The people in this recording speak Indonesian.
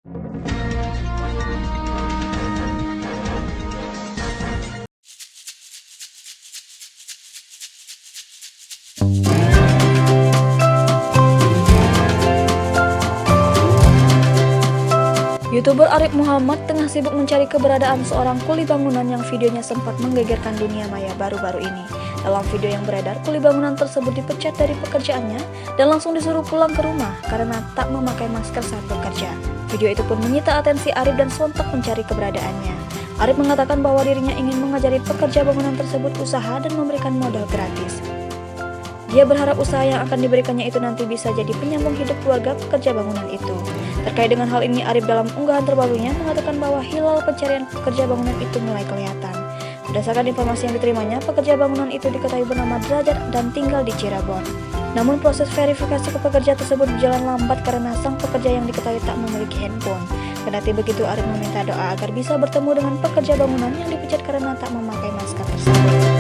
YouTuber Arif Muhammad tengah sibuk mencari keberadaan seorang kuli bangunan yang videonya sempat menggegerkan dunia maya baru-baru ini. Dalam video yang beredar, kuli bangunan tersebut dipecat dari pekerjaannya dan langsung disuruh pulang ke rumah karena tak memakai masker saat bekerja. Video itu pun menyita atensi Arif dan sontak mencari keberadaannya. Arif mengatakan bahwa dirinya ingin mengajari pekerja bangunan tersebut usaha dan memberikan modal gratis. Dia berharap usaha yang akan diberikannya itu nanti bisa jadi penyambung hidup keluarga pekerja bangunan itu. Terkait dengan hal ini, Arif dalam unggahan terbarunya mengatakan bahwa hilal pencarian pekerja bangunan itu mulai kelihatan. Berdasarkan informasi yang diterimanya, pekerja bangunan itu diketahui bernama Derajat dan tinggal di Cirebon. Namun proses verifikasi ke pekerja tersebut berjalan lambat karena sang pekerja yang diketahui tak memiliki handphone. Kendati begitu, Arif meminta doa agar bisa bertemu dengan pekerja bangunan yang dipecat karena tak memakai masker tersebut.